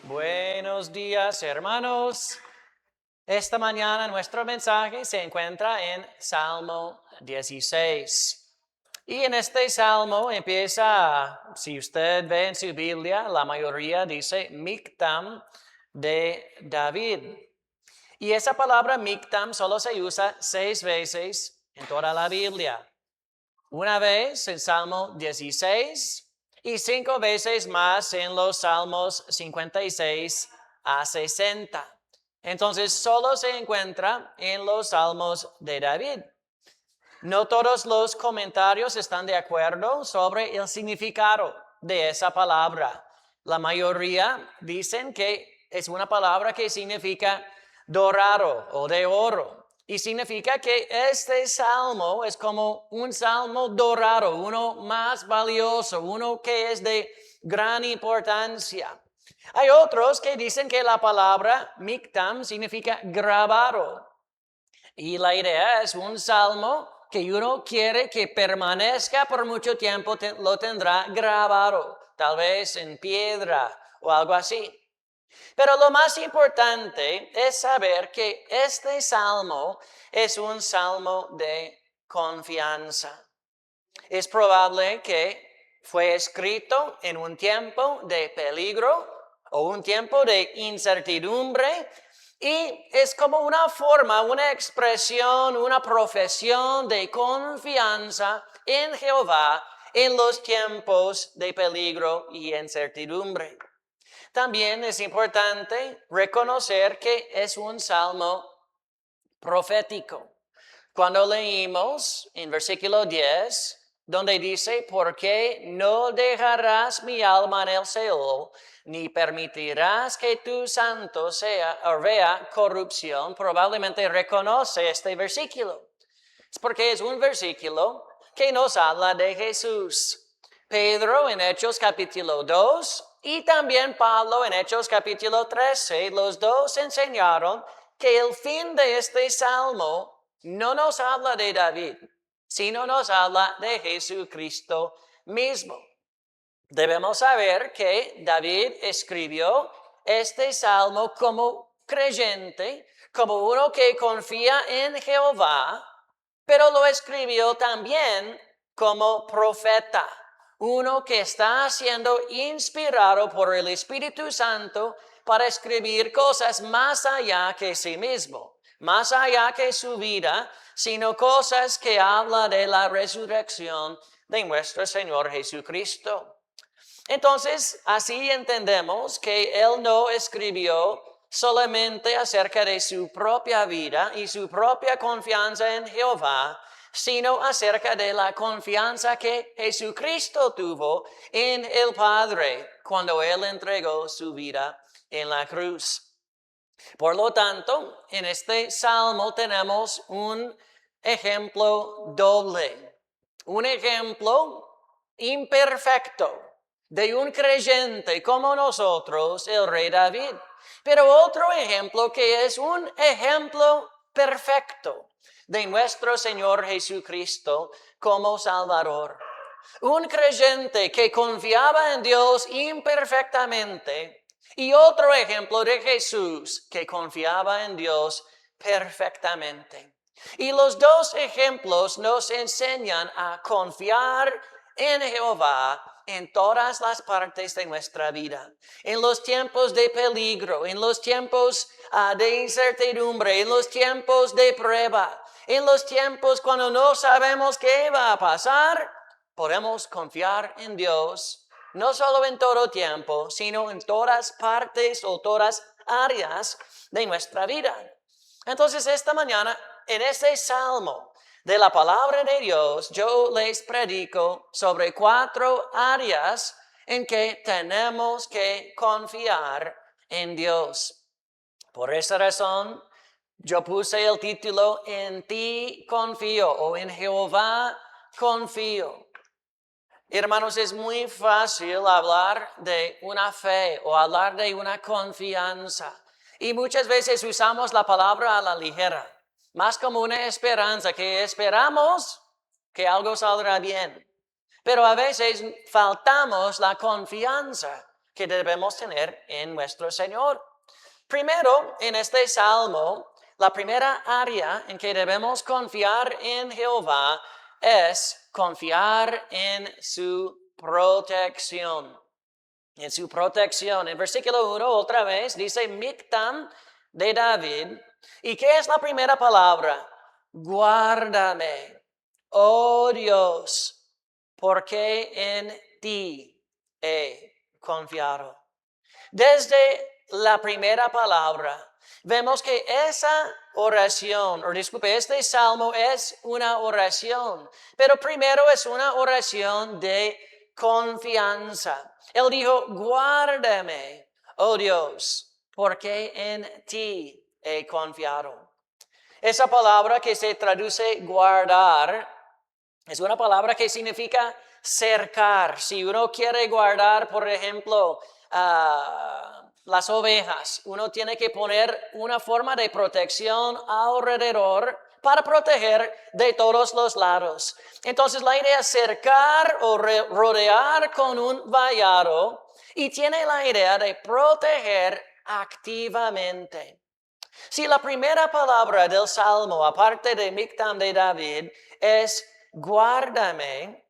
Buenos días, hermanos. Esta mañana nuestro mensaje se encuentra en Salmo 16. Y en este salmo empieza, si usted ve en su Biblia, la mayoría dice Mictam de David. Y esa palabra Mictam solo se usa 6 veces en toda la Biblia. Una vez en Salmo 16 y 5 veces más en los Salmos 56 a 60. Entonces solo se encuentra en los Salmos de David. No todos los comentarios están de acuerdo sobre el significado de esa palabra. La mayoría dicen que es una palabra que significa dorado o de oro. Y significa que este salmo es como un salmo dorado, uno más valioso, uno que es de gran importancia. Hay otros que dicen que la palabra mictam significa grabado. Y la idea es un salmo que uno quiere que permanezca por mucho tiempo, lo tendrá grabado, tal vez en piedra o algo así. Pero lo más importante es saber que este salmo es un salmo de confianza. Es probable que fue escrito en un tiempo de peligro o un tiempo de incertidumbre y es como una forma, una expresión, una profesión de confianza en Jehová en los tiempos de peligro y incertidumbre. También es importante reconocer que es un salmo profético. Cuando leímos en versículo 10, donde dice, ¿por qué no dejarás mi alma en el Seol, ni permitirás que tu santo sea o vea corrupción? Probablemente reconoce este versículo. Es porque es un versículo que nos habla de Jesús. Pedro en Hechos capítulo 2 y también Pablo en Hechos capítulo 13, los dos enseñaron que el fin de este salmo no nos habla de David, sino nos habla de Jesucristo mismo. Debemos saber que David escribió este salmo como creyente, como uno que confía en Jehová, pero lo escribió también como profeta, uno que está siendo inspirado por el Espíritu Santo para escribir cosas más allá que sí mismo, más allá que su vida, sino cosas que hablan de la resurrección de nuestro Señor Jesucristo. Entonces, así entendemos que él no escribió solamente acerca de su propia vida y su propia confianza en Jehová, sino acerca de la confianza que Jesucristo tuvo en el Padre cuando él entregó su vida en la cruz. Por lo tanto, en este salmo tenemos un ejemplo doble, un ejemplo imperfecto de un creyente como nosotros, el rey David, pero otro ejemplo que es un ejemplo perfecto de nuestro Señor Jesucristo como Salvador. Un creyente que confiaba en Dios imperfectamente y otro ejemplo de Jesús que confiaba en Dios perfectamente. Y los dos ejemplos nos enseñan a confiar en Jehová en todas las partes de nuestra vida, en los tiempos de peligro, en los tiempos de incertidumbre, en los tiempos de prueba, en los tiempos cuando no sabemos qué va a pasar. Podemos confiar en Dios, no solo en todo tiempo, sino en todas partes o todas áreas de nuestra vida. Entonces, esta mañana, en este salmo de la palabra de Dios, yo les predico sobre 4 áreas en que tenemos que confiar en Dios. Por esa razón, yo puse el título En ti confío o En Jehová confío. Hermanos, es muy fácil hablar de una fe o hablar de una confianza. Y muchas veces usamos la palabra a la ligera, más como una esperanza, que esperamos que algo saldrá bien. Pero a veces faltamos la confianza que debemos tener en nuestro Señor. Primero, en este salmo, la primera área en que debemos confiar en Jehová es confiar en su protección. En su protección. En versículo 1 otra vez dice Mictam de David. ¿Y qué es la primera palabra? Guárdame, oh Dios, porque en ti he confiado. Desde la primera palabra, vemos que esa oración, este salmo es una oración, pero primero es una oración de confianza. Él dijo, guárdame, oh Dios, porque en ti he confiado. Esa palabra que se traduce guardar es una palabra que significa cercar. Si uno quiere guardar, por ejemplo, las ovejas, uno tiene que poner una forma de protección alrededor para proteger de todos los lados. Entonces la idea es cercar o rodear con un vallado y tiene la idea de proteger activamente. Si la primera palabra del Salmo, aparte de Mictam de David, es guárdame,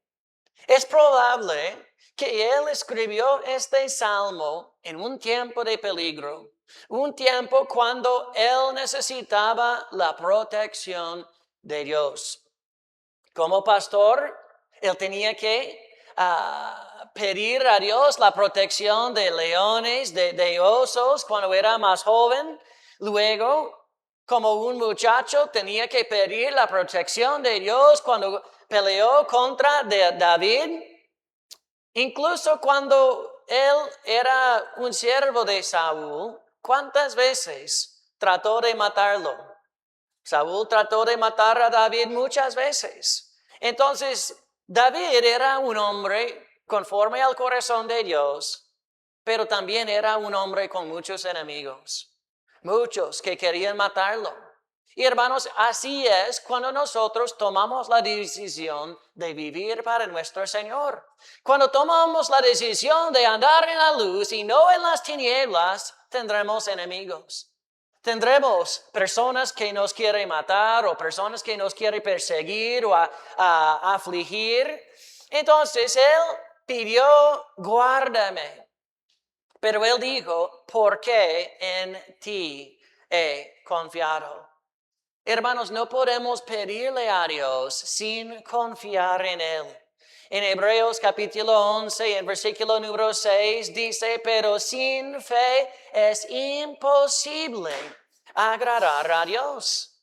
es probable que él escribió este Salmo en un tiempo de peligro, un tiempo cuando él necesitaba la protección de Dios. Como pastor, él tenía que pedir a Dios la protección de leones, de osos cuando era más joven. Luego, como un muchacho, tenía que pedir la protección de Dios cuando peleó contra David. Incluso cuando él era un siervo de Saúl, ¿cuántas veces trató de matarlo? Saúl trató de matar a David muchas veces. Entonces, David era un hombre conforme al corazón de Dios, pero también era un hombre con muchos enemigos, muchos que querían matarlo. Y hermanos, así es cuando nosotros tomamos la decisión de vivir para nuestro Señor. Cuando tomamos la decisión de andar en la luz y no en las tinieblas, tendremos enemigos. Tendremos personas que nos quieren matar o personas que nos quieren perseguir o afligir. Entonces él pidió, guárdame. Pero él dijo, porque en ti he confiado. Hermanos, no podemos pedirle a Dios sin confiar en Él. En Hebreos capítulo 11, en versículo número 6, dice, pero sin fe es imposible agradar a Dios.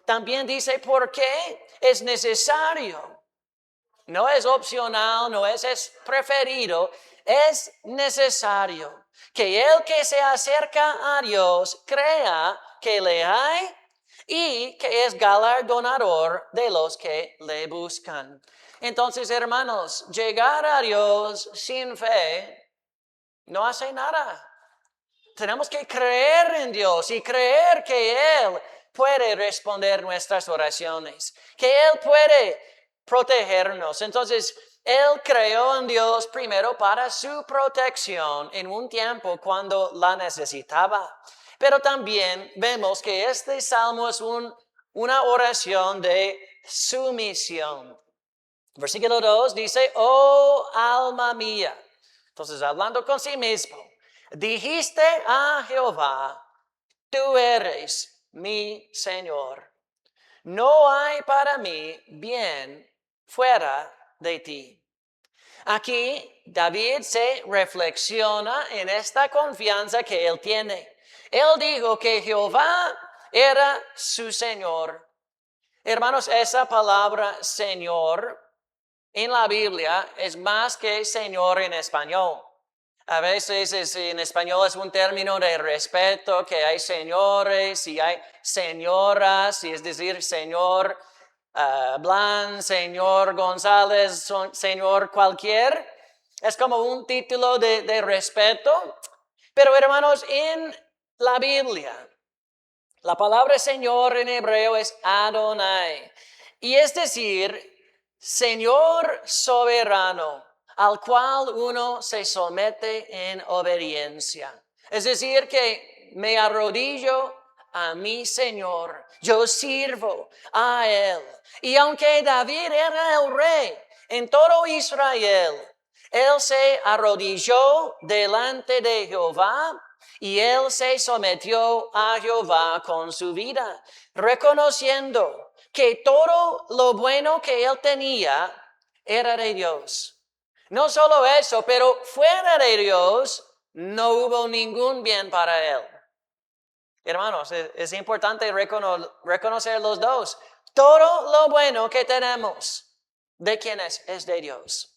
También dice, ¿por qué? Es necesario. No es opcional, no es preferido, es necesario que el que se acerca a Dios crea que le hay y que es galardonador de los que le buscan. Entonces, hermanos, llegar a Dios sin fe no hace nada. Tenemos que creer en Dios y creer que Él puede responder nuestras oraciones, que Él puede protegernos. Entonces, Él creó en Dios primero para su protección en un tiempo cuando la necesitaba. Pero también vemos que este salmo es una oración de sumisión. Versículo 2 dice, oh alma mía. Entonces, hablando con sí mismo, dijiste a Jehová, tú eres mi Señor. No hay para mí bien fuera de ti. Aquí David se reflexiona en esta confianza que él tiene. Él dijo que Jehová era su Señor. Hermanos, esa palabra Señor en la Biblia es más que Señor en español. A veces en español es un término de respeto, que hay señores y hay señoras, y es decir, señor Blan, señor González, señor cualquier. Es como un título de respeto. Pero hermanos, en la Biblia, la palabra Señor en hebreo es Adonai. Y es decir, Señor soberano. al cual uno se somete en obediencia. Es decir, que me arrodillo a mi Señor, yo sirvo a Él. Y aunque David era el rey en todo Israel, él se arrodilló delante de Jehová y él se sometió a Jehová con su vida, reconociendo que todo lo bueno que él tenía era de Dios. No solo eso, pero fuera de Dios no hubo ningún bien para él. Hermanos, es importante reconocer los dos. Todo lo bueno que tenemos, ¿de quién es? Es de Dios.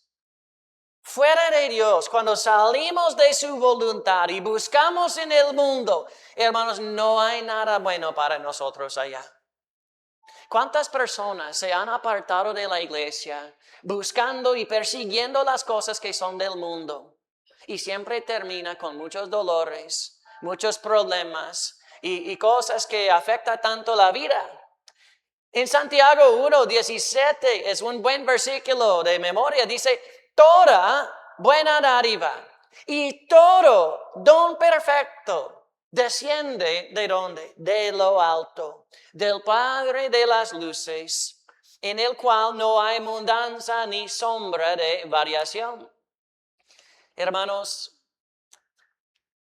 Fuera de Dios, cuando salimos de su voluntad y buscamos en el mundo, hermanos, no hay nada bueno para nosotros allá. ¿Cuántas personas se han apartado de la iglesia buscando y persiguiendo las cosas que son del mundo? Y siempre termina con muchos dolores, muchos problemas y cosas que afectan tanto la vida. En Santiago 1:17 es un buen versículo de memoria. Dice, toda buena dádiva y todo don perfecto desciende ¿de dónde? De lo alto, del Padre de las luces, en el cual no hay mudanza ni sombra de variación. Hermanos,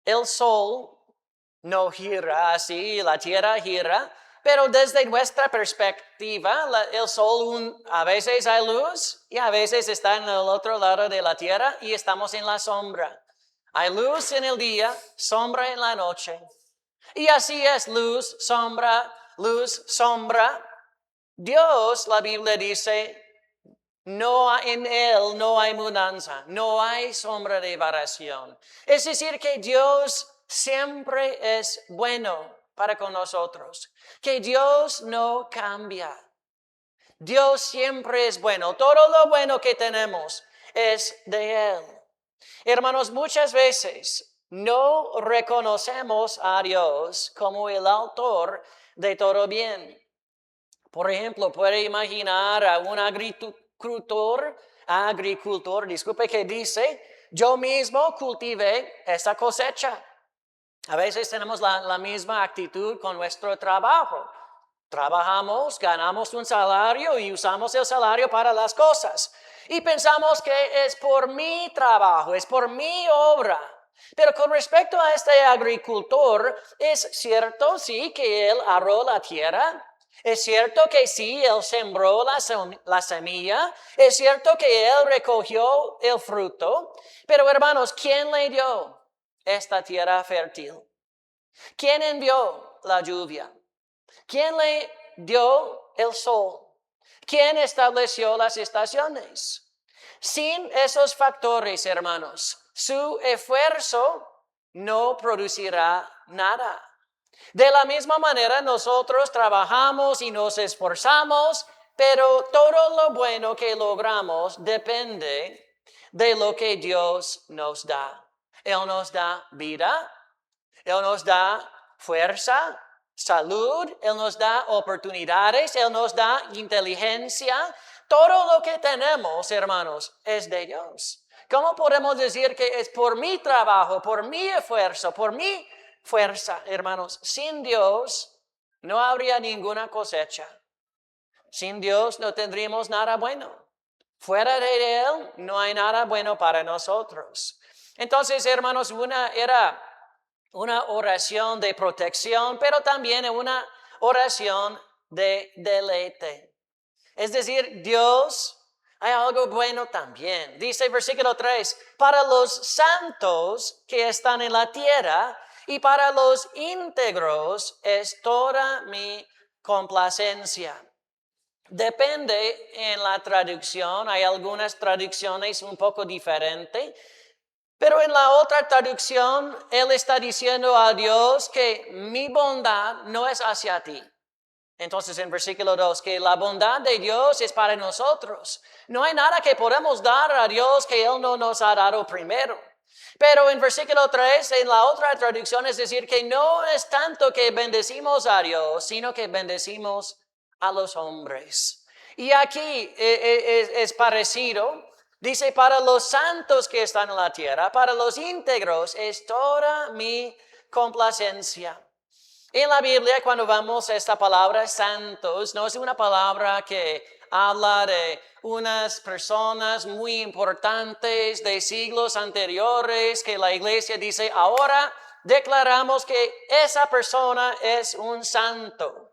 el sol no gira así, la tierra gira, pero desde nuestra perspectiva, el sol a veces hay luz y a veces está en el otro lado de la tierra y estamos en la sombra. Hay luz en el día, sombra en la noche. Y así es luz, sombra, luz, sombra. Dios, la Biblia dice, en Él no hay mudanza, no hay sombra de variación. Es decir, que Dios siempre es bueno para con nosotros, que Dios no cambia. Dios siempre es bueno. Todo lo bueno que tenemos es de Él. Hermanos, muchas veces no reconocemos a Dios como el autor de todo bien. Por ejemplo, puede imaginar a un agricultor, disculpe, que dice, yo mismo cultivé esta cosecha. A veces tenemos la misma actitud con nuestro trabajo. Trabajamos, ganamos un salario y usamos el salario para las cosas. Y pensamos que es por mi trabajo, es por mi obra. Pero con respecto a este agricultor, es cierto, sí, que él aró la tierra. Es cierto que sí, él sembró la semilla. Es cierto que él recogió el fruto. Pero hermanos, ¿quién le dio esta tierra fértil? ¿Quién envió la lluvia? ¿Quién le dio el sol? ¿Quién estableció las estaciones? Sin esos factores, hermanos, su esfuerzo no producirá nada. De la misma manera, nosotros trabajamos y nos esforzamos, pero todo lo bueno que logramos depende de lo que Dios nos da. Él nos da vida, Él nos da fuerza, salud, Él nos da oportunidades, Él nos da inteligencia. Todo lo que tenemos, hermanos, es de Dios. ¿Cómo podemos decir que es por mi trabajo, por mi esfuerzo, por mi fuerza, hermanos? Sin Dios no habría ninguna cosecha. Sin Dios no tendríamos nada bueno. Fuera de Él no hay nada bueno para nosotros. Entonces, hermanos, era una oración de protección, pero también una oración de deleite. Es decir, Dios, hay algo bueno también. Dice el versículo 3, para los santos que están en la tierra y para los íntegros es toda mi complacencia. Depende en la traducción, hay algunas traducciones un poco diferentes. Pero en la otra traducción, Él está diciendo a Dios que mi bondad no es hacia ti. Entonces en versículo 2, que la bondad de Dios es para nosotros. No hay nada que podamos dar a Dios que Él no nos ha dado primero. Pero en versículo 3, en la otra traducción, es decir, que no es tanto que bendecimos a Dios, sino que bendecimos a los hombres. Y aquí es parecido. Dice, para los santos que están en la tierra, para los íntegros es toda mi complacencia. En la Biblia, cuando vemos esta palabra santos, no es una palabra que habla de unas personas muy importantes de siglos anteriores, que la iglesia dice, ahora declaramos que esa persona es un santo.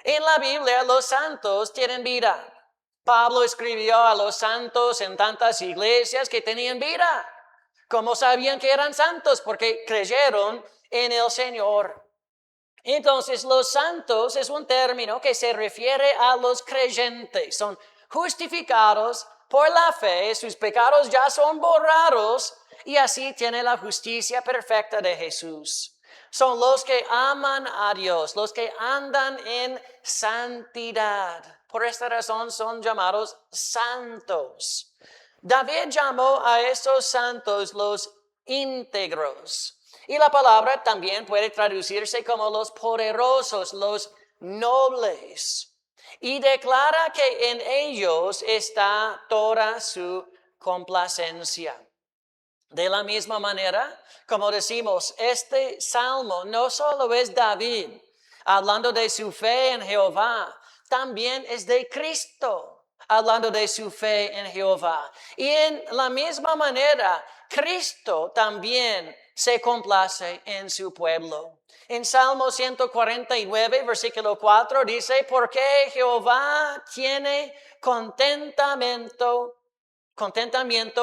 En la Biblia, los santos tienen vida. Pablo escribió a los santos en tantas iglesias que tenían vida. ¿Cómo sabían que eran santos? Porque creyeron en el Señor. Entonces, los santos es un término que se refiere a los creyentes. Son justificados por la fe, sus pecados ya son borrados y así tienen la justicia perfecta de Jesús. Son los que aman a Dios, los que andan en santidad. Por esta razón son llamados santos. David llamó a estos santos los íntegros. Y la palabra también puede traducirse como los poderosos, los nobles. Y declara que en ellos está toda su complacencia. De la misma manera, como decimos, este salmo no solo es David hablando de su fe en Jehová, también es de Cristo hablando de su fe en Jehová. Y en la misma manera, Cristo también se complace en su pueblo. En Salmo 149, versículo 4 dice, porque Jehová tiene contentamiento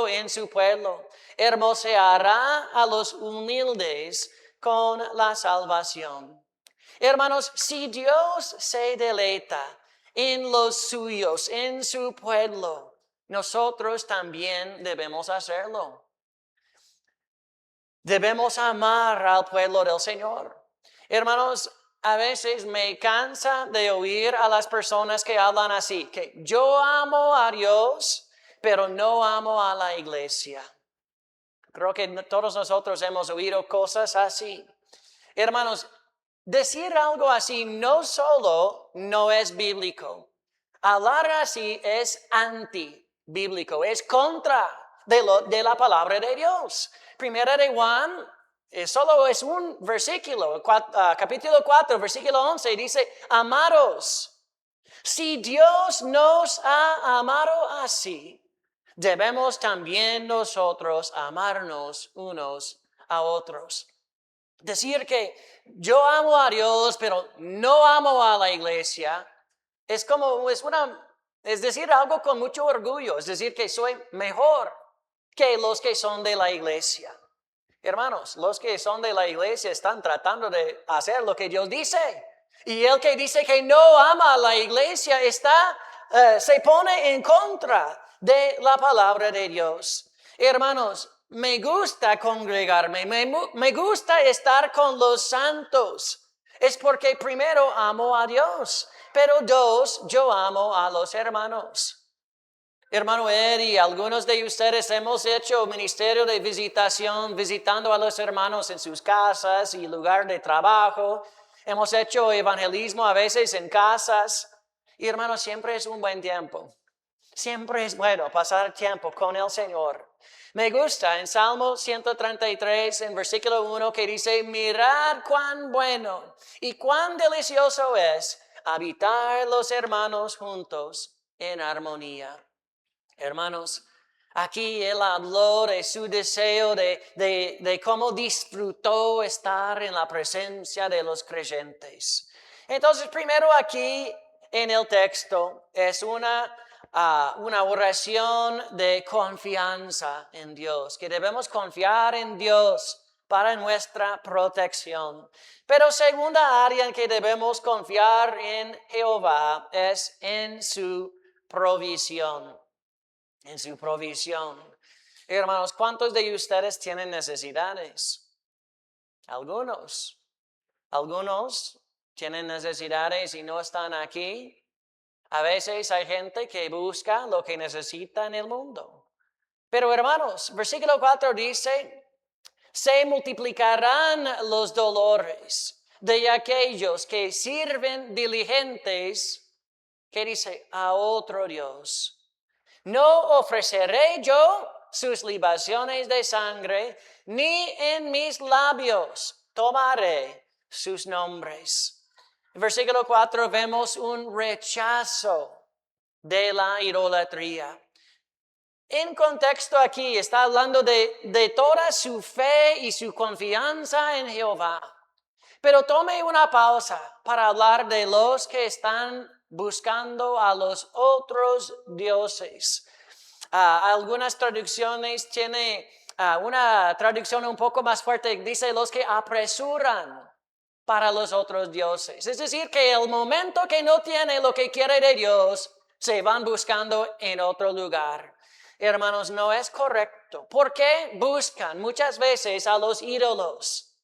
en su pueblo. Hermoseará a los humildes con la salvación. Hermanos, si Dios se deleita en los suyos, en su pueblo, nosotros también debemos hacerlo. Debemos amar al pueblo del Señor. Hermanos, a veces me cansa de oír a las personas que hablan así, que yo amo a Dios, pero no amo a la iglesia. Creo que todos nosotros hemos oído cosas así. Hermanos, decir algo así no solo no es bíblico. Hablar así es antibíblico, es contra de la palabra de Dios. Primera de Juan, solo es un versículo, capítulo 4, versículo 11, dice, amados, si Dios nos ha amado así, debemos también nosotros amarnos unos a otros. Decir que yo amo a Dios, pero no amo a la iglesia, es decir algo con mucho orgullo, es decir que soy mejor que los que son de la iglesia. Hermanos, los que son de la iglesia están tratando de hacer lo que Dios dice. Y el que dice que no ama a la iglesia se pone en contra de la palabra de Dios. Hermanos, me gusta congregarme, me gusta estar con los santos. Es porque primero amo a Dios, pero dos, yo amo a los hermanos. Hermano Eddie, algunos de ustedes hemos hecho ministerio de visitación, visitando a los hermanos en sus casas y lugar de trabajo. Hemos hecho evangelismo a veces en casas. Y hermanos, siempre es un buen tiempo. Siempre es bueno pasar tiempo con el Señor. Me gusta en Salmo 133, en versículo 1, que dice, mirad cuán bueno y cuán delicioso es habitar los hermanos juntos en armonía. Hermanos, aquí él habló de su deseo de cómo disfrutó estar en la presencia de los creyentes. Entonces, primero aquí en el texto es una oración de confianza en Dios, que debemos confiar en Dios para nuestra protección. Pero segunda área en que debemos confiar en Jehová es en su provisión. En su provisión. Hermanos, ¿cuántos de ustedes tienen necesidades? Algunos tienen necesidades y no están aquí. A veces hay gente que busca lo que necesita en el mundo. Pero hermanos, versículo 4 dice, se multiplicarán los dolores de aquellos que sirven diligentes, que dice, a otro Dios. No ofreceré yo sus libaciones de sangre, ni en mis labios tomaré sus nombres. En versículo 4 vemos un rechazo de la idolatría. En contexto aquí está hablando de toda su fe y su confianza en Jehová. Pero tome una pausa para hablar de los que están buscando a los otros dioses. Algunas traducciones tienen una traducción un poco más fuerte, dice los que apresuran para los otros dioses. Es decir, que el momento que no tiene lo que quiere de Dios, se van buscando en otro lugar. Hermanos, no es correcto. ¿Por qué buscan muchas veces a los ídolos?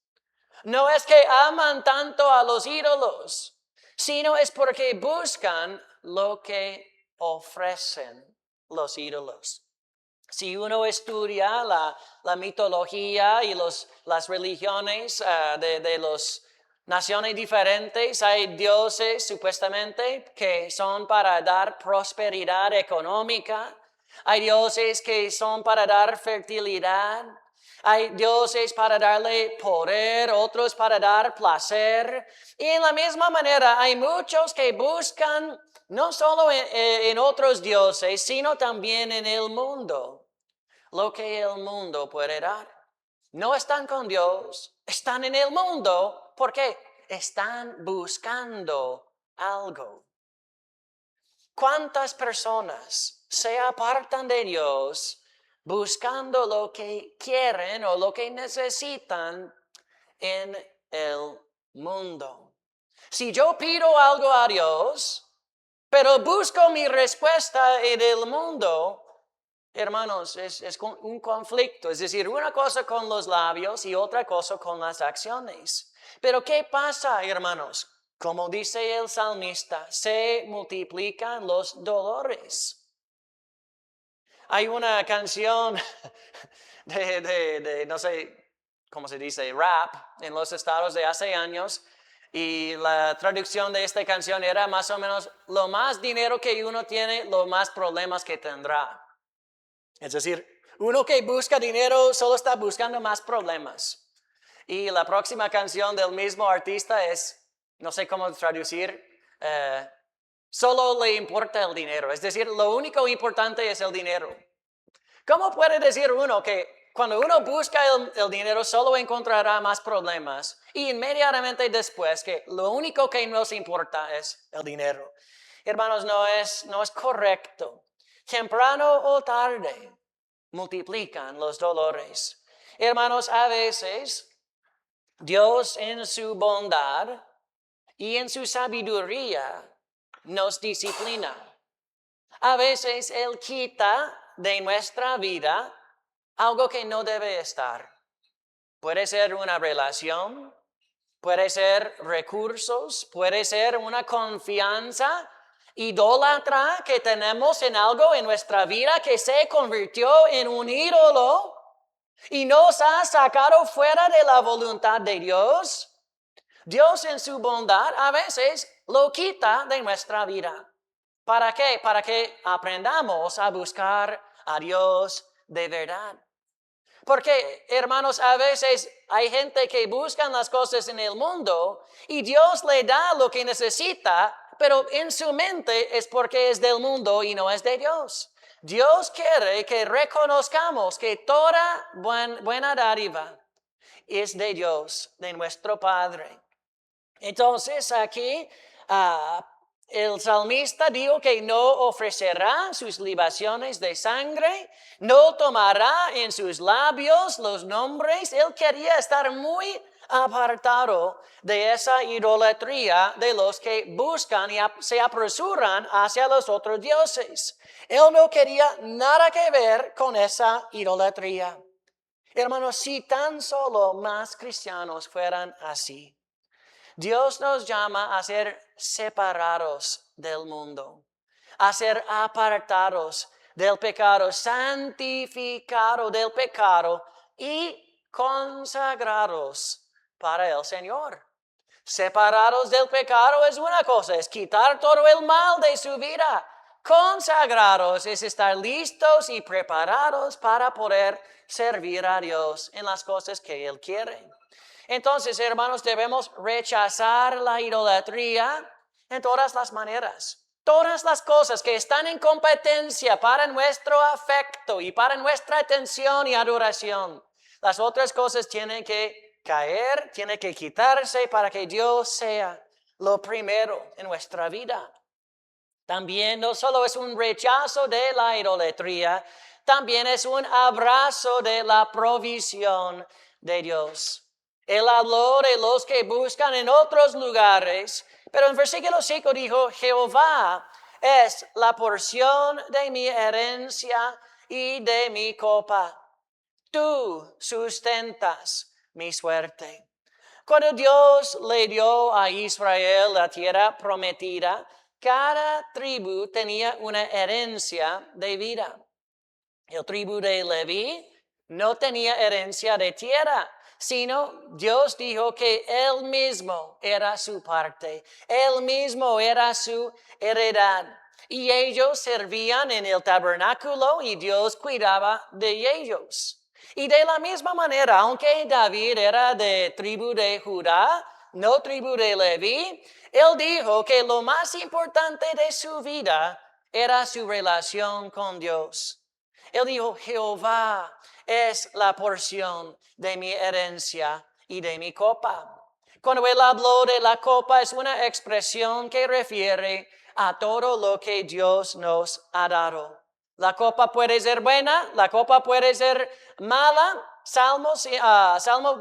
No es que aman tanto a los ídolos, sino es porque buscan lo que ofrecen los ídolos. Si uno estudia la mitología y las religiones de las naciones diferentes, hay dioses supuestamente que son para dar prosperidad económica, hay dioses que son para dar fertilidad, hay dioses para darle poder, otros para dar placer. Y en la misma manera hay muchos que buscan no solo en otros dioses, sino también en el mundo, lo que el mundo puede dar. No están con Dios, están en el mundo porque están buscando algo. ¿Cuántas personas se apartan de Dios buscando lo que quieren o lo que necesitan en el mundo? Si yo pido algo a Dios, pero busco mi respuesta en el mundo, hermanos, es un conflicto. Es decir, una cosa con los labios y otra cosa con las acciones. Pero ¿qué pasa, hermanos? Como dice el salmista, se multiplican los dolores. Hay una canción no sé cómo se dice, rap en los estados de hace años. Y la traducción de esta canción era más o menos, lo más dinero que uno tiene, lo más problemas que tendrá. Es decir, uno que busca dinero solo está buscando más problemas. Y la próxima canción del mismo artista es, no sé cómo traducir, solo le importa el dinero. Es decir, lo único importante es el dinero. ¿Cómo puede decir uno que cuando uno busca el dinero solo encontrará más problemas y inmediatamente después que lo único que nos importa es el dinero? Hermanos, no es correcto. Temprano o tarde multiplican los dolores. Hermanos, a veces Dios en su bondad y en su sabiduría nos disciplina. A veces Él quita de nuestra vida algo que no debe estar. Puede ser una relación, puede ser recursos, puede ser una confianza idólatra que tenemos en algo en nuestra vida que se convirtió en un ídolo y nos ha sacado fuera de la voluntad de Dios. Dios en su bondad a veces lo quita de nuestra vida. ¿Para qué? Para que aprendamos a buscar a Dios de verdad. Porque, hermanos, a veces hay gente que busca las cosas en el mundo y Dios le da lo que necesita, pero en su mente es porque es del mundo y no es de Dios. Dios quiere que reconozcamos que toda buena dádiva es de Dios, de nuestro Padre. Entonces aquí el salmista dijo que no ofrecerá sus libaciones de sangre, no tomará en sus labios los nombres. Él quería estar muy apartado de esa idolatría de los que buscan y se apresuran hacia los otros dioses. Él no quería nada que ver con esa idolatría. Hermanos, si tan solo más cristianos fueran así. Dios nos llama a ser separados del mundo, a ser apartados del pecado, santificados del pecado y consagrados para el Señor. Separados del pecado es una cosa, es quitar todo el mal de su vida, Consagrados es estar listos y preparados para poder servir a Dios en las cosas que Él quiere. Entonces, hermanos, debemos rechazar la idolatría en todas las maneras. Todas las cosas que están en competencia para nuestro afecto y para nuestra atención y adoración. Las otras cosas tienen que caer, tienen que quitarse para que Dios sea lo primero en nuestra vida. También no solo es un rechazo de la idolatría, también es un abrazo de la provisión de Dios. Él habló de los que buscan en otros lugares, pero en versículo 5 dijo, Jehová es la porción de mi herencia y de mi copa. Tú sustentas mi suerte. Cuando Dios le dio a Israel la tierra prometida, cada tribu tenía una herencia de vida. El tribu de Leví no tenía herencia de tierra, sino Dios dijo que Él mismo era su parte, Él mismo era su heredad. Y ellos servían en el tabernáculo y Dios cuidaba de ellos. Y de la misma manera, aunque David era de tribu de Judá, no tribu de Leví, él dijo que lo más importante de su vida era su relación con Dios. Él dijo, Jehová es la porción de mi herencia y de mi copa. Cuando él habló de la copa, es una expresión que refiere a todo lo que Dios nos ha dado. La copa puede ser buena, la copa puede ser mala. Salmo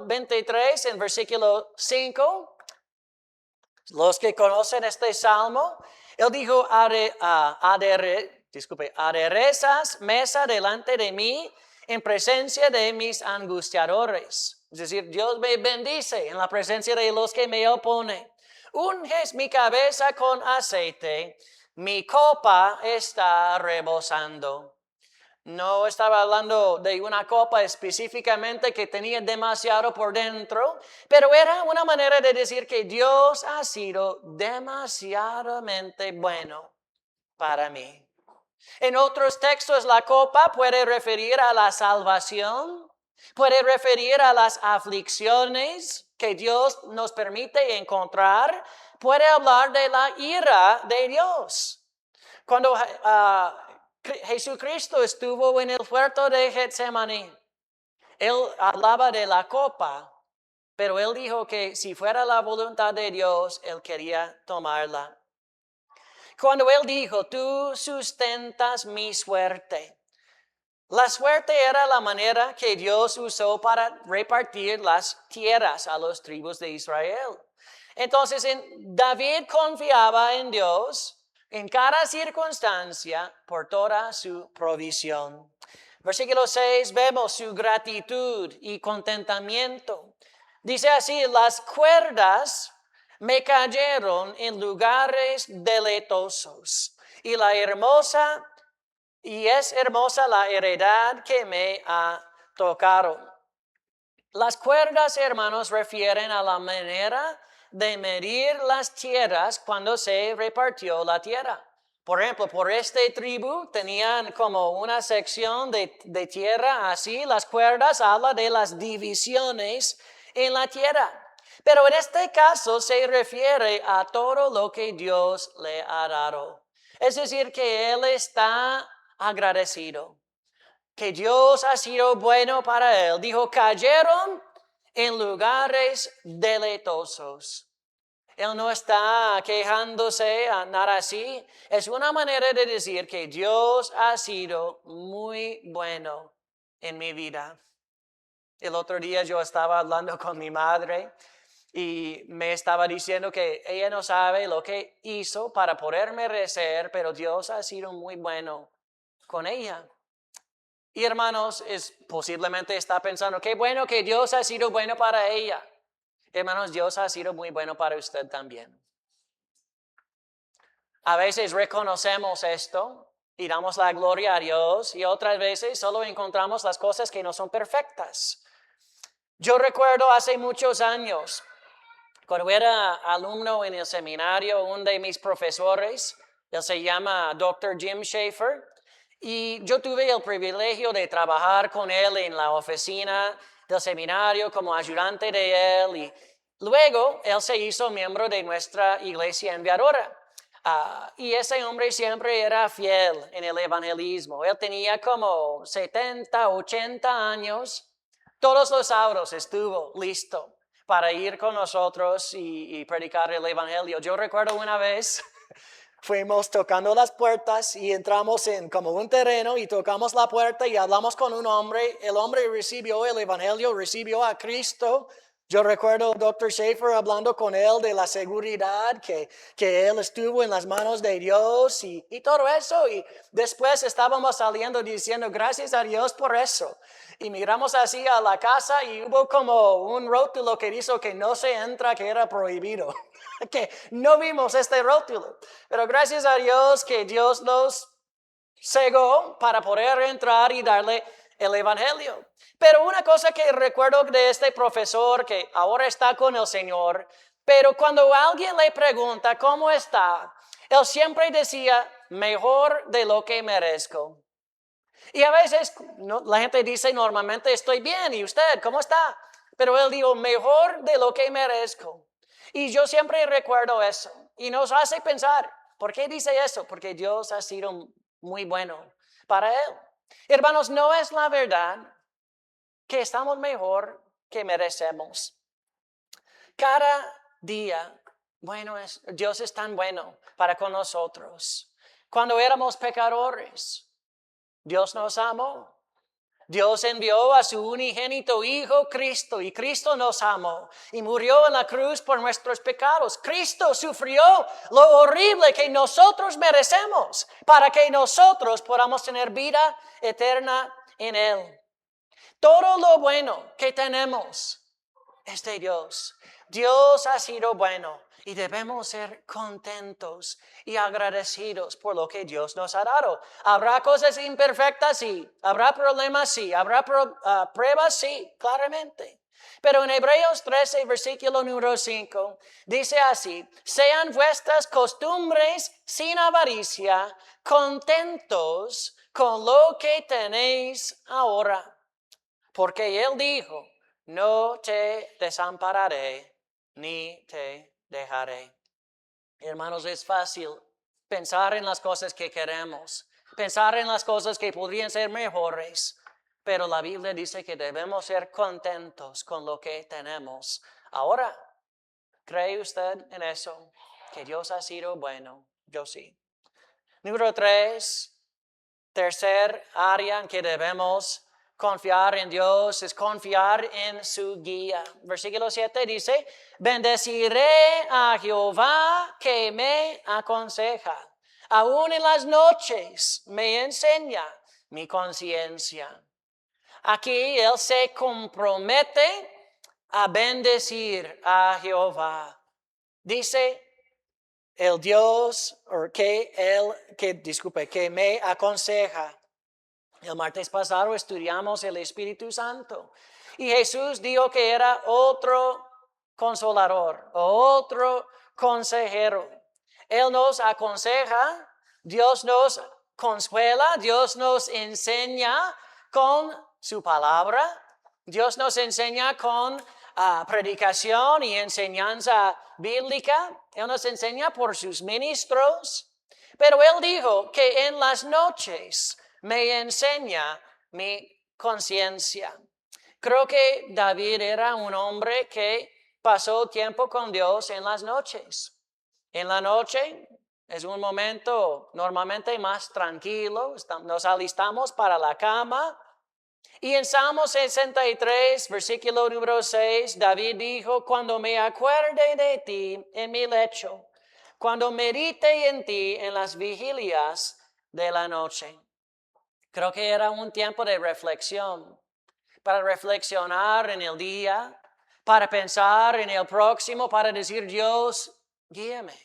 23 en versículo 5. Los que conocen este salmo, él dijo, aderezas mesa delante de mí en presencia de mis angustiadores. Es decir, Dios me bendice en la presencia de los que me oponen. Unges mi cabeza con aceite, mi copa está rebosando. No estaba hablando de una copa específicamente que tenía demasiado por dentro, pero era una manera de decir que Dios ha sido demasiadamente bueno para mí. En otros textos, la copa puede referir a la salvación, puede referir a las aflicciones que Dios nos permite encontrar, puede hablar de la ira de Dios. Cuando Jesucristo estuvo en el huerto de Getsemaní, Él hablaba de la copa, pero Él dijo que si fuera la voluntad de Dios, Él quería tomarla. Cuando Él dijo, tú sustentas mi suerte. La suerte era la manera que Dios usó para repartir las tierras a los tribus de Israel. Entonces, David confiaba en Dios en cada circunstancia por toda su provisión. Versículo 6, vemos su gratitud y contentamiento. Dice así, las cuerdas me cayeron en lugares deleitosos y es hermosa la heredad que me ha tocado. Las cuerdas, hermanos, refieren a la manera de medir las tierras cuando se repartió la tierra. Por ejemplo, por este tribu tenían como una sección de tierra así. Las cuerdas hablan de las divisiones en la tierra. Pero en este caso se refiere a todo lo que Dios le ha dado. Es decir, que Él está agradecido, que Dios ha sido bueno para él. Dijo, cayeron en lugares deleitosos. Él no está quejándose, nada así. Es una manera de decir que Dios ha sido muy bueno en mi vida. El otro día yo estaba hablando con mi madre y me estaba diciendo que ella no sabe lo que hizo para poderme merecer, pero Dios ha sido muy bueno con ella. Y hermanos, posiblemente está pensando, qué bueno que Dios ha sido bueno para ella. Hermanos, Dios ha sido muy bueno para usted también. A veces reconocemos esto y damos la gloria a Dios y otras veces solo encontramos las cosas que no son perfectas. Yo recuerdo hace muchos años, cuando era alumno en el seminario, uno de mis profesores Él se llama Dr. Jim Schaefer. Y yo tuve el privilegio de trabajar con él en la oficina del seminario como ayudante de él. Y luego él se hizo miembro de nuestra iglesia enviadora. Y ese hombre siempre era fiel en el evangelismo. Él tenía como 70, 80 años. Todos los sábados estuvo listo para ir con nosotros y predicar el evangelio. Yo recuerdo una vez, fuimos tocando las puertas y entramos en como un terreno y tocamos la puerta y hablamos con un hombre. El hombre recibió el evangelio, recibió a Cristo. Yo recuerdo al Dr. Schaefer hablando con él de la seguridad, que él estuvo en las manos de Dios y todo eso. Y después estábamos saliendo diciendo gracias a Dios por eso. Y miramos así a la casa y hubo como un rótulo que dijo que no se entra, que era prohibido. Que no vimos este rótulo. Pero gracias a Dios que Dios nos cegó para poder entrar y darle el evangelio. Pero una cosa que recuerdo de este profesor que ahora está con el Señor, pero cuando alguien le pregunta cómo está, él siempre decía, mejor de lo que merezco. Y a veces la gente dice normalmente estoy bien, ¿y usted cómo está? Pero él dijo, mejor de lo que merezco. Y yo siempre recuerdo eso y nos hace pensar, ¿por qué dice eso? Porque Dios ha sido muy bueno para él. Hermanos, no es la verdad que estamos mejor que merecemos. Cada día, Dios es tan bueno para con nosotros. Cuando éramos pecadores, Dios nos amó. Dios envió a su unigénito Hijo Cristo y Cristo nos amó y murió en la cruz por nuestros pecados. Cristo sufrió lo horrible que nosotros merecemos para que nosotros podamos tener vida eterna en Él. Todo lo bueno que tenemos es de Dios. Dios ha sido bueno y debemos ser contentos y agradecidos por lo que Dios nos ha dado. Habrá cosas imperfectas, sí. Habrá problemas, sí. Habrá pruebas, sí, claramente. Pero en Hebreos 13, versículo número 5, dice así, sean vuestras costumbres sin avaricia, contentos con lo que tenéis ahora. Porque Él dijo, no te desampararé ni te dejaré. Hermanos, es fácil pensar en las cosas que queremos, pensar en las cosas que podrían ser mejores, pero la Biblia dice que debemos ser contentos con lo que tenemos. Ahora, ¿cree usted en eso? Que Dios ha sido bueno. Yo sí. Número 3, tercer área en que debemos confiar en Dios es confiar en su guía. Versículo 7 dice, bendeciré a Jehová que me aconseja. Aún en las noches me enseña mi conciencia. Aquí Él se compromete a bendecir a Jehová. Dice el Dios, que me aconseja. El martes pasado estudiamos el Espíritu Santo y Jesús dijo que era otro consolador, otro consejero. Él nos aconseja, Dios nos consuela, Dios nos enseña con su palabra, Dios nos enseña con predicación y enseñanza bíblica, Él nos enseña por sus ministros, pero Él dijo que en las noches me enseña mi conciencia. Creo que David era un hombre que pasó tiempo con Dios en las noches. En la noche es un momento normalmente más tranquilo, nos alistamos para la cama. Y en Salmo 63, versículo número 6, David dijo, cuando me acuerde de ti en mi lecho, cuando medite en ti en las vigilias de la noche. Creo que era un tiempo de reflexión, para reflexionar en el día, para pensar en el próximo, para decir, Dios, guíame,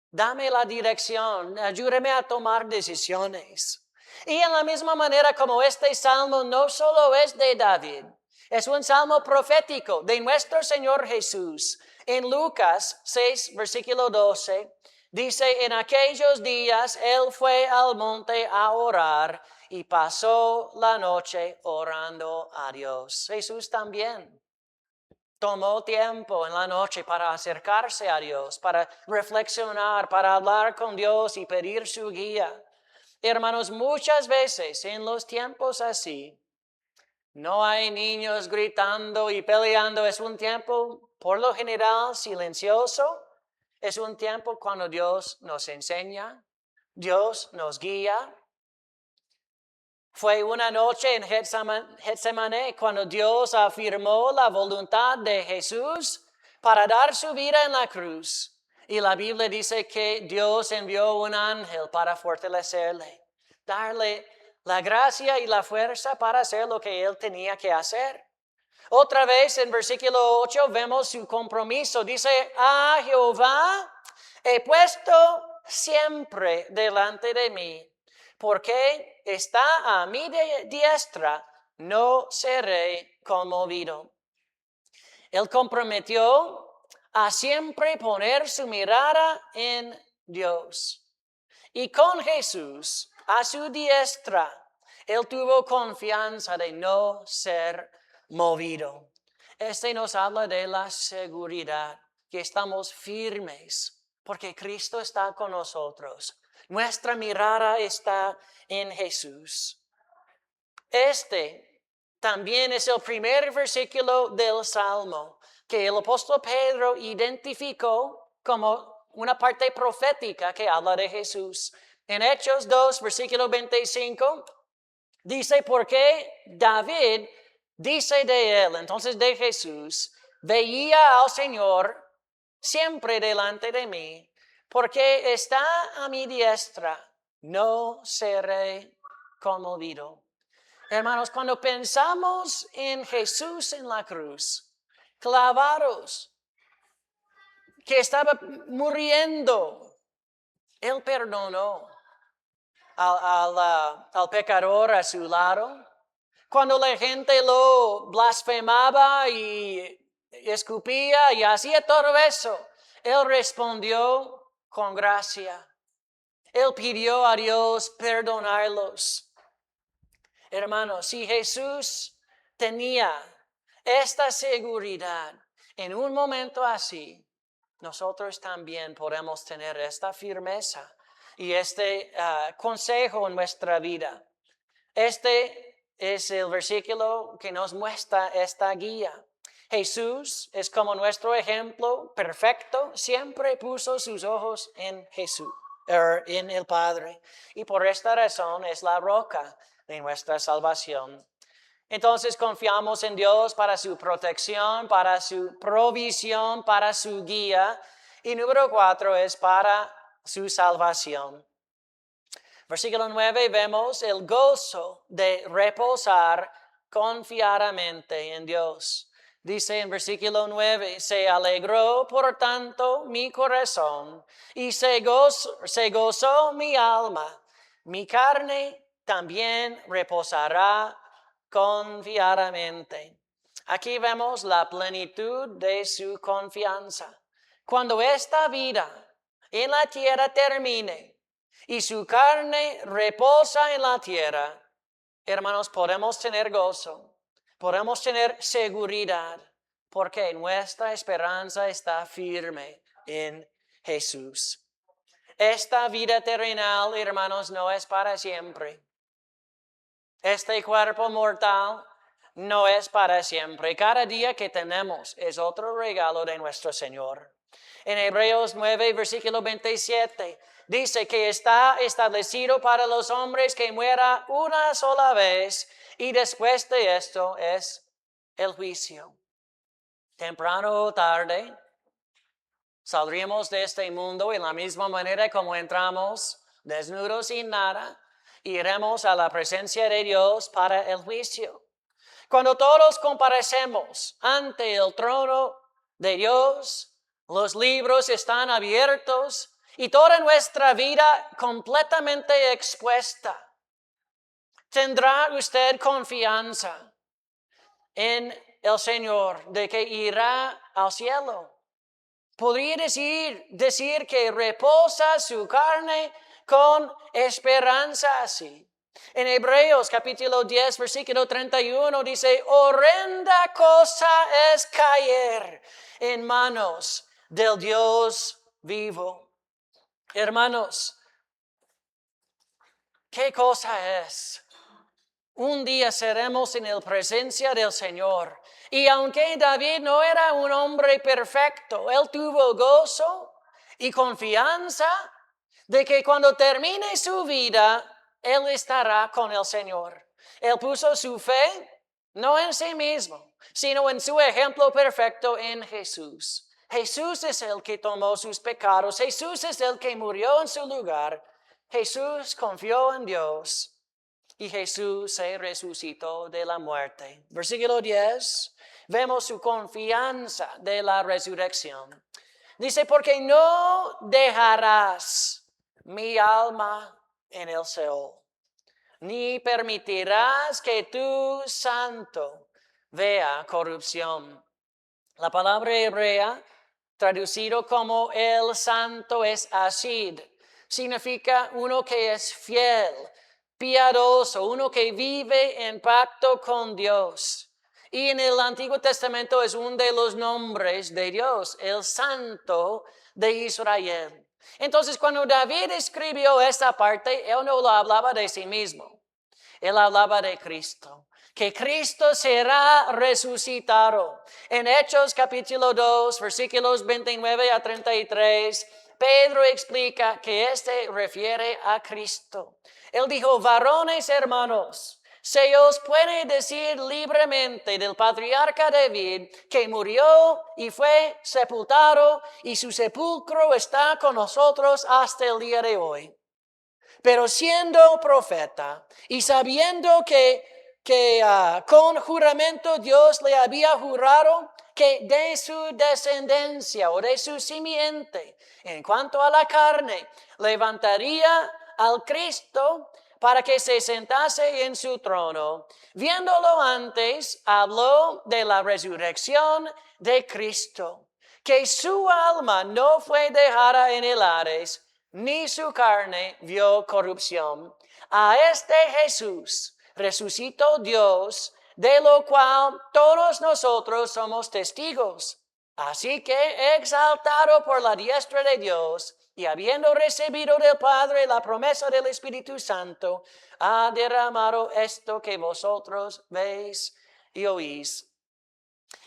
dame la dirección, ayúdame a tomar decisiones. Y en la misma manera como este salmo no solo es de David, es un salmo profético de nuestro Señor Jesús. En Lucas 6, versículo 12, Dice, en aquellos días él fue al monte a orar y pasó la noche orando a Dios. Jesús también tomó tiempo en la noche para acercarse a Dios, para reflexionar, para hablar con Dios y pedir su guía. Hermanos, muchas veces en los tiempos así, no hay niños gritando y peleando. Es un tiempo, por lo general, silencioso. Es un tiempo cuando Dios nos enseña, Dios nos guía. Fue una noche en Getsemaní cuando Dios afirmó la voluntad de Jesús para dar su vida en la cruz. Y la Biblia dice que Dios envió un ángel para fortalecerle, darle la gracia y la fuerza para hacer lo que él tenía que hacer. Otra vez en versículo 8 vemos su compromiso. Dice, a Jehová he puesto siempre delante de mí, porque está a mi diestra, no seré conmovido. Él comprometió a siempre poner su mirada en Dios. Y con Jesús a su diestra, él tuvo confianza de no ser movido. Este nos habla de la seguridad, que estamos firmes, porque Cristo está con nosotros. Nuestra mirada está en Jesús. Este también es el primer versículo del Salmo que el apóstol Pedro identificó como una parte profética que habla de Jesús. En Hechos 2, versículo 25, dice, porque David dice de él, entonces de Jesús, veía al Señor siempre delante de mí, porque está a mi diestra, no seré conmovido. Hermanos, cuando pensamos en Jesús en la cruz, clavados, que estaba muriendo, Él perdonó al pecador a su lado. Cuando la gente lo blasfemaba y escupía y hacía todo eso, Él respondió con gracia. Él pidió a Dios perdonarlos. Hermanos, si Jesús tenía esta seguridad en un momento así, nosotros también podemos tener esta firmeza y este consejo en nuestra vida. Este es el versículo que nos muestra esta guía. Jesús es como nuestro ejemplo perfecto, siempre puso sus ojos en Jesús, en el Padre, y por esta razón es la roca de nuestra salvación. Entonces confiamos en Dios para su protección, para su provisión, para su guía. Y número 4 es para su salvación. Versículo 9 vemos el gozo de reposar confiadamente en Dios. Dice en versículo 9, se alegró por tanto mi corazón y se gozó mi alma. Mi carne también reposará confiadamente. Aquí vemos la plenitud de su confianza. Cuando esta vida en la tierra termine y su carne reposa en la tierra, hermanos, podemos tener gozo, podemos tener seguridad, porque nuestra esperanza está firme en Jesús. Esta vida terrenal, hermanos, no es para siempre. Este cuerpo mortal no es para siempre. Cada día que tenemos es otro regalo de nuestro Señor. En Hebreos 9, versículo 27, dice que está establecido para los hombres que muera una sola vez y después de esto es el juicio. Temprano o tarde saldremos de este mundo en la misma manera como entramos, desnudos sin nada, iremos a la presencia de Dios para el juicio. Cuando todos comparecemos ante el trono de Dios, los libros están abiertos y toda nuestra vida completamente expuesta. ¿Tendrá usted confianza en el Señor de que irá al cielo? Podría decir que reposa su carne con esperanza así. En Hebreos capítulo 10, versículo 31 dice, horrenda cosa es caer en manos del Dios vivo. Hermanos, ¿qué cosa es? Un día seremos en la presencia del Señor. Y aunque David no era un hombre perfecto, él tuvo gozo y confianza de que cuando termine su vida, él estará con el Señor. Él puso su fe no en sí mismo, sino en su ejemplo perfecto en Jesús. Jesús es el que tomó sus pecados. Jesús es el que murió en su lugar. Jesús confió en Dios. Y Jesús se resucitó de la muerte. Versículo 10, vemos su confianza de la resurrección. Dice, porque no dejarás mi alma en el Seol, ni permitirás que tu santo vea corrupción. La palabra hebrea, traducido como el santo, es asid. Significa uno que es fiel, piadoso, uno que vive en pacto con Dios. Y en el Antiguo Testamento es uno de los nombres de Dios, el Santo de Israel. Entonces, cuando David escribió esta parte, él no lo hablaba de sí mismo. Él hablaba de Cristo, que Cristo será resucitado. En Hechos capítulo 2, versículos 29 a 33, Pedro explica que este refiere a Cristo. Él dijo, varones hermanos, se os puede decir libremente del patriarca David que murió y fue sepultado y su sepulcro está con nosotros hasta el día de hoy. Pero siendo profeta y sabiendo que con juramento Dios le había jurado que de su descendencia o de su simiente, en cuanto a la carne, levantaría al Cristo para que se sentase en su trono. Viéndolo antes, habló de la resurrección de Cristo, que su alma no fue dejada en el Hades, ni su carne vio corrupción. A este Jesús resucitó Dios, de lo cual todos nosotros somos testigos. Así que, exaltado por la diestra de Dios, y habiendo recibido del Padre la promesa del Espíritu Santo, ha derramado esto que vosotros veis y oís.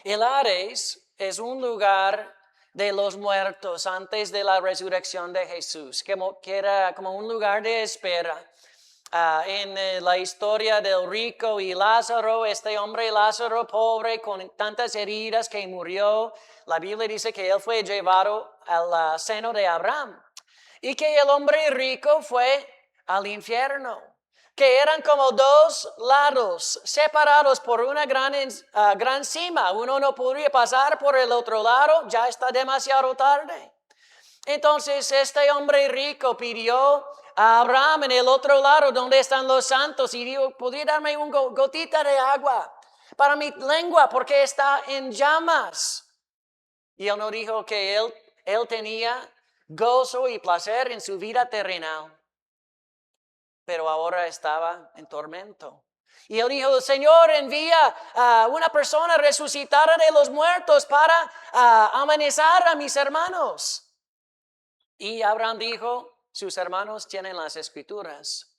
El Hades es un lugar de los muertos antes de la resurrección de Jesús, que era como un lugar de espera. En la historia del rico y Lázaro, este hombre Lázaro pobre con tantas heridas que murió, la Biblia dice que él fue llevado al seno de Abraham y que el hombre rico fue al infierno, que eran como dos lados separados por una gran cima. Uno no podría pasar por el otro lado, ya está demasiado tarde. Entonces este hombre rico pidió a Abraham en el otro lado donde están los santos y dijo, ¿podría darme una gotita de agua para mi lengua porque está en llamas? Y él no dijo que él tenía gozo y placer en su vida terrenal, pero ahora estaba en tormento. Y él dijo, Señor, envía a una persona resucitada de los muertos para amenizar a mis hermanos. Y Abraham dijo, sus hermanos tienen las escrituras,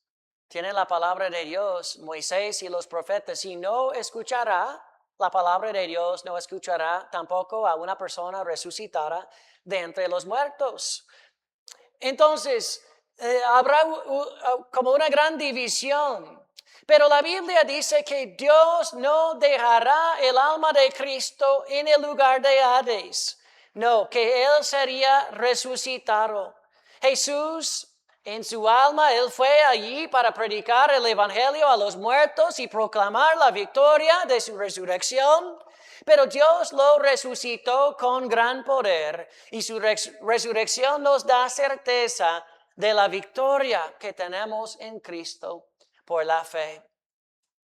tienen la palabra de Dios, Moisés y los profetas, y no escuchará la palabra de Dios, no escuchará tampoco a una persona resucitada de entre los muertos. Entonces, habrá como una gran división. Pero la Biblia dice que Dios no dejará el alma de Cristo en el lugar de Hades. No, que Él sería resucitado. Jesús, en su alma, Él fue allí para predicar el Evangelio a los muertos y proclamar la victoria de su resurrección. Pero Dios lo resucitó con gran poder y su resurrección nos da certeza de la victoria que tenemos en Cristo por la fe.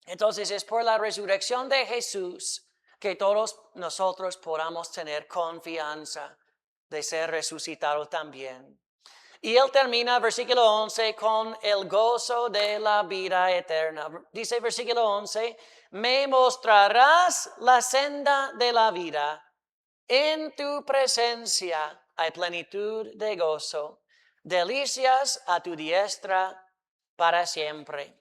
Entonces es por la resurrección de Jesús que todos nosotros podamos tener confianza. de ser resucitado también. Y él termina, versículo 11, con el gozo de la vida eterna. Dice versículo 11, me mostrarás la senda de la vida. En tu presencia hay plenitud de gozo, delicias a tu diestra para siempre.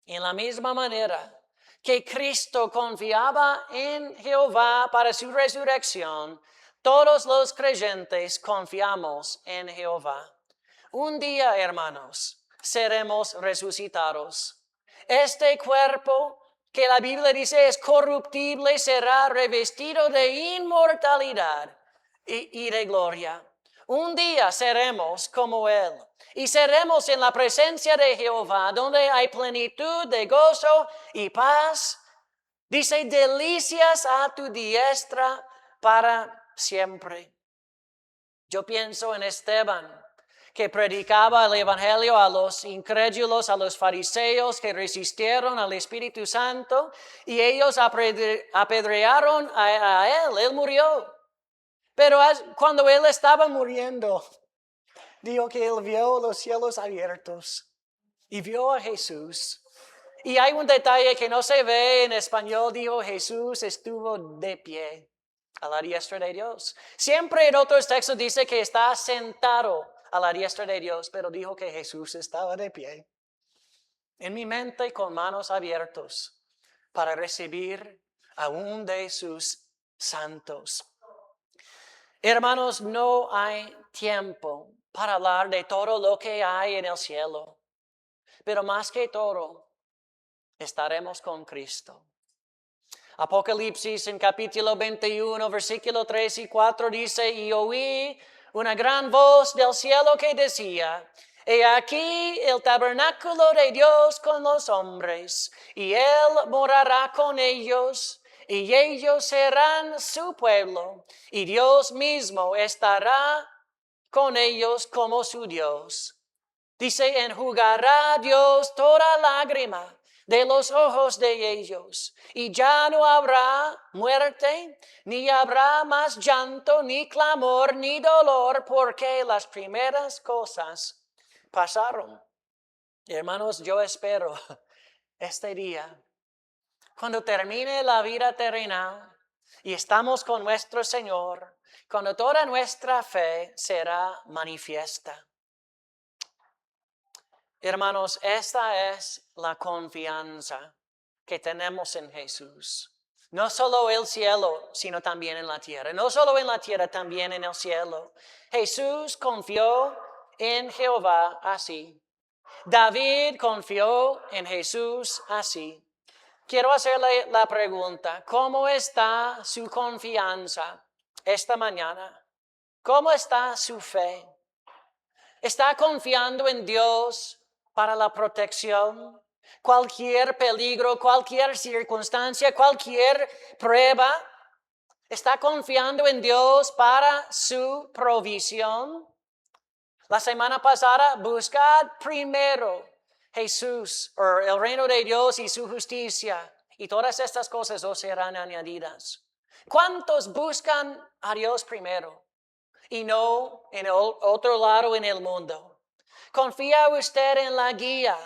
En la misma manera que Cristo confiaba en Jehová para su resurrección, todos los creyentes confiamos en Jehová. Un día, hermanos, seremos resucitados. Este cuerpo que la Biblia dice es corruptible será revestido de inmortalidad y de gloria. Un día seremos como Él y seremos en la presencia de Jehová, donde hay plenitud de gozo y paz. Dice, delicias a tu diestra para siempre. Yo pienso en Esteban, que predicaba el Evangelio a los incrédulos, a los fariseos que resistieron al Espíritu Santo, y ellos apedrearon a él. Él murió. Pero cuando él estaba muriendo, dijo que él vio los cielos abiertos y vio a Jesús. Y hay un detalle que no se ve en español, dijo Jesús estuvo de pie a la diestra de Dios. Siempre en otros textos dice que está sentado a la diestra de Dios, pero dijo que Jesús estaba de pie. En mi mente con manos abiertas para recibir a un de sus santos. Hermanos, no hay tiempo para hablar de todo lo que hay en el cielo, pero más que todo, estaremos con Cristo. Apocalipsis en capítulo 21, versículo 3 y 4 dice, y oí una gran voz del cielo que decía, he aquí el tabernáculo de Dios con los hombres, y Él morará con ellos, y ellos serán su pueblo, y Dios mismo estará con ellos como su Dios. Dice, enjugará Dios toda lágrima de los ojos de ellos, y ya no habrá muerte, ni habrá más llanto, ni clamor, ni dolor, porque las primeras cosas pasaron. Hermanos, yo espero este día, cuando termine la vida terrenal y estamos con nuestro Señor, cuando toda nuestra fe será manifiesta. Hermanos, esta es la confianza que tenemos en Jesús. No solo el cielo, sino también en la tierra. No solo en la tierra, también en el cielo. Jesús confió en Jehová así. David confió en Jesús así. Quiero hacerle la pregunta, ¿cómo está su confianza esta mañana? ¿Cómo está su fe? ¿Está confiando en Dios para la protección? Cualquier peligro, cualquier circunstancia, cualquier prueba, ¿está confiando en Dios para su provisión? La semana pasada, buscad primero Jesús, o el reino de Dios y su justicia, y todas estas cosas os serán añadidas. ¿Cuántos buscan a Dios primero y no en el otro lado en el mundo? ¿Confía usted en la guía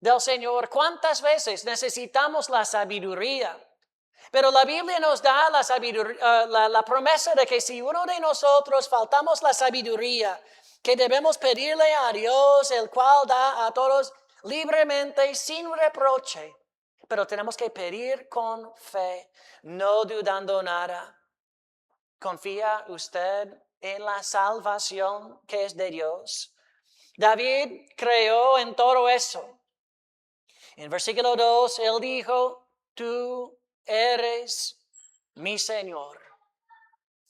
del Señor? ¿Cuántas veces necesitamos la sabiduría? Pero la Biblia nos da la sabiduría, la promesa de que si uno de nosotros faltamos la sabiduría, que debemos pedirle a Dios, el cual da a todos libremente, sin reproche. Pero tenemos que pedir con fe, no dudando nada. ¿Confía usted en la salvación que es de Dios? David creyó en todo eso. En versículo 2, él dijo, tú eres mi Señor.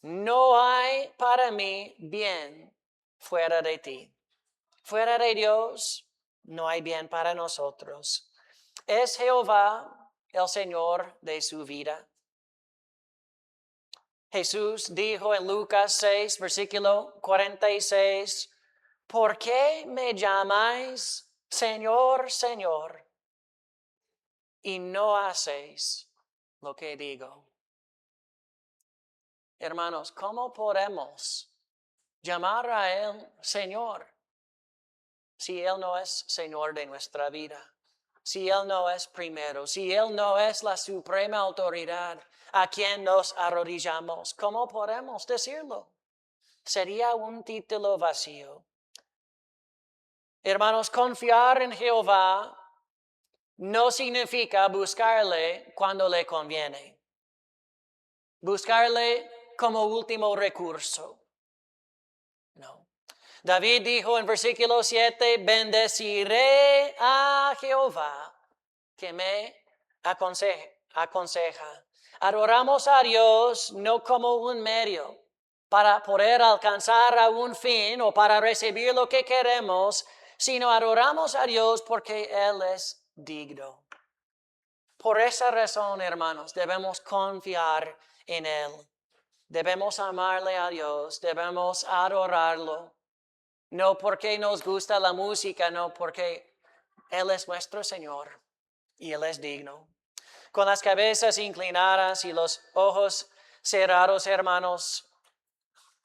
No hay para mí bien fuera de ti. Fuera de Dios no hay bien para nosotros. Es Jehová el Señor de su vida. Jesús dijo en Lucas 6, versículo 46, ¿por qué me llamáis Señor, Señor, y no hacéis lo que digo? Hermanos, ¿cómo podemos llamar a Él Señor, si Él no es Señor de nuestra vida? Si Él no es primero, si Él no es la suprema autoridad a quien nos arrodillamos, ¿cómo podemos decirlo? Sería un título vacío. Hermanos, confiar en Jehová no significa buscarle cuando le conviene. Buscarle como último recurso. No. David dijo en versículo 7, bendeciré a Jehová que me aconseja. Adoramos a Dios no como un medio para poder alcanzar a un fin o para recibir lo que queremos, sino adoramos a Dios porque Él es digno. Por esa razón, hermanos, debemos confiar en Él. Debemos amarle a Dios, debemos adorarlo. No porque nos gusta la música, no porque Él es nuestro Señor y Él es digno. Con las cabezas inclinadas y los ojos cerrados, hermanos,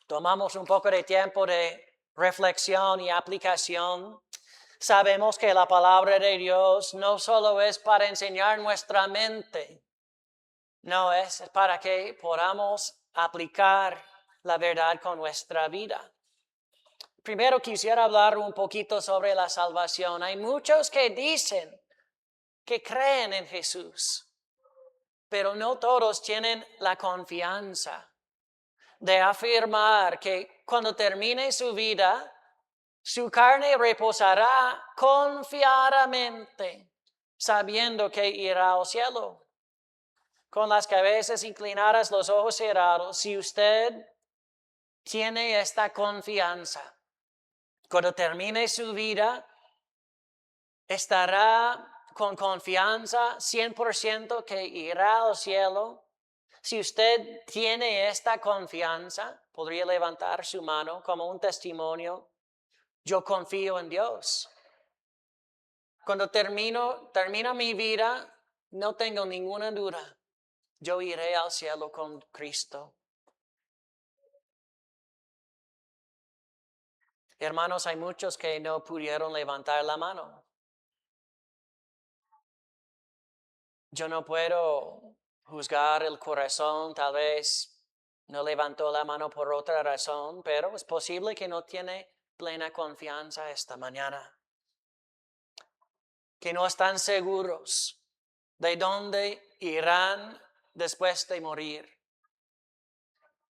tomamos un poco de tiempo de reflexión y aplicación. Sabemos que la palabra de Dios no solo es para enseñar nuestra mente, no es para que podamos aplicar la verdad con nuestra vida. Primero quisiera hablar un poquito sobre la salvación. Hay muchos que dicen que creen en Jesús, pero no todos tienen la confianza de afirmar que cuando termine su vida, su carne reposará confiadamente, sabiendo que irá al cielo. Con las cabezas inclinadas, los ojos cerrados, si usted tiene esta confianza, cuando termine su vida, estará con confianza 100% que irá al cielo. Si usted tiene esta confianza, podría levantar su mano como un testimonio. Yo confío en Dios. Cuando termina mi vida, no tengo ninguna duda. Yo iré al cielo con Cristo. Hermanos, hay muchos que no pudieron levantar la mano. Yo no puedo juzgar el corazón, tal vez no levantó la mano por otra razón, pero es posible que no tiene plena confianza esta mañana. Que no están seguros de dónde irán después de morir.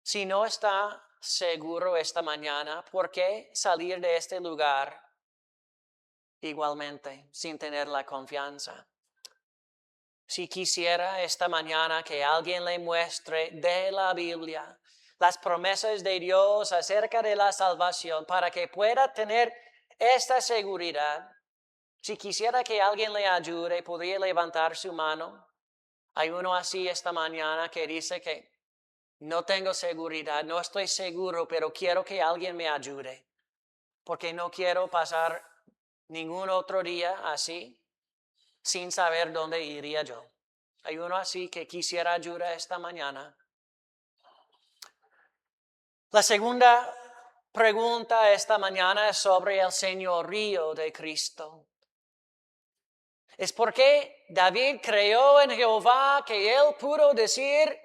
Si no está seguro esta mañana, ¿por qué salir de este lugar igualmente sin tener la confianza? Si quisiera esta mañana que alguien le muestre de la Biblia las promesas de Dios acerca de la salvación para que pueda tener esta seguridad, si quisiera que alguien le ayude, podría levantar su mano. Hay uno así esta mañana que dice que no tengo seguridad, no estoy seguro, pero quiero que alguien me ayude, porque no quiero pasar ningún otro día así sin saber dónde iría yo. Hay uno así que quisiera ayuda esta mañana. La segunda pregunta esta mañana es sobre el señorío de Cristo. Es porque David creyó en Jehová que él pudo decir,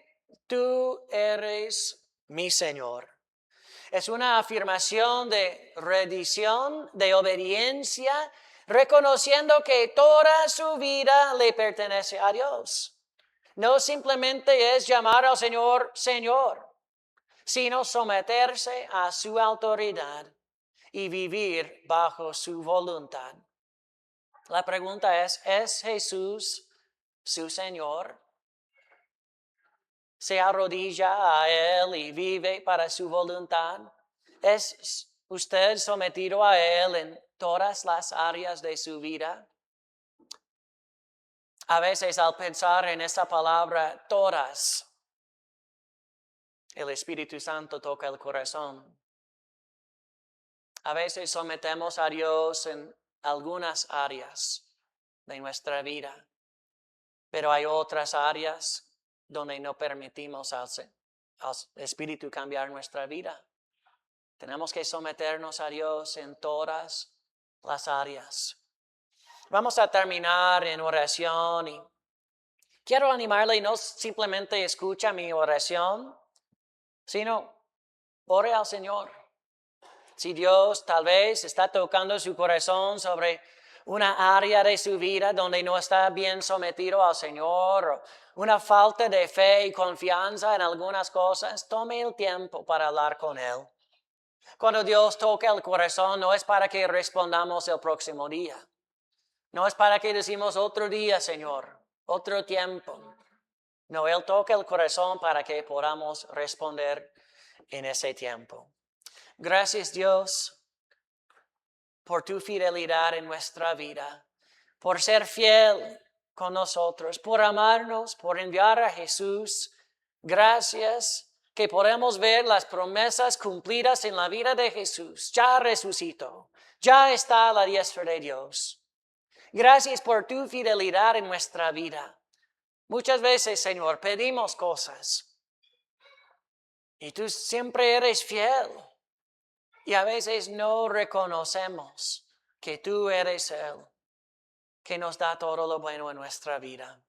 tú eres mi Señor. Es una afirmación de rendición, de obediencia, reconociendo que toda su vida le pertenece a Dios. No simplemente es llamar al Señor, Señor, sino someterse a su autoridad y vivir bajo su voluntad. La pregunta ¿es Jesús su Señor? ¿Se arrodilla a Él y vive para su voluntad? ¿Es usted sometido a Él en todas las áreas de su vida? A veces al pensar en esa palabra todas, el Espíritu Santo toca el corazón. A veces sometemos a Dios en algunas áreas de nuestra vida, pero hay otras áreas donde no permitimos al Espíritu cambiar nuestra vida. Tenemos que someternos a Dios en todas las áreas. Vamos a terminar en oración y quiero animarle, no simplemente escucha mi oración, sino ore al Señor. Si Dios tal vez está tocando su corazón sobre una área de su vida donde no está bien sometido al Señor, o una falta de fe y confianza en algunas cosas, tome el tiempo para hablar con Él. Cuando Dios toca el corazón, no es para que respondamos el próximo día. No es para que decimos otro día, Señor, otro tiempo. No, Él toca el corazón para que podamos responder en ese tiempo. Gracias, Dios, por tu fidelidad en nuestra vida, por ser fiel con nosotros, por amarnos, por enviar a Jesús. Gracias que podemos ver las promesas cumplidas en la vida de Jesús. Ya resucitó, ya está a la diestra de Dios. Gracias por tu fidelidad en nuestra vida. Muchas veces, Señor, pedimos cosas y tú siempre eres fiel. Y a veces no reconocemos que tú eres Él, que nos da todo lo bueno en nuestra vida.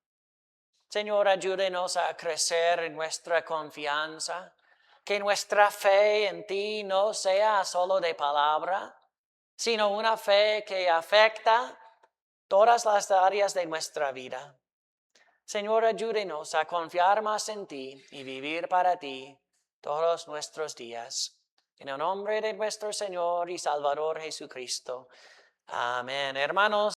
Señor, ayúdenos a crecer en nuestra confianza, que nuestra fe en ti no sea solo de palabra, sino una fe que afecta todas las áreas de nuestra vida. Señor, ayúdenos a confiar más en ti y vivir para ti todos nuestros días. En el nombre de nuestro Señor y Salvador Jesucristo. Amén. Hermanos.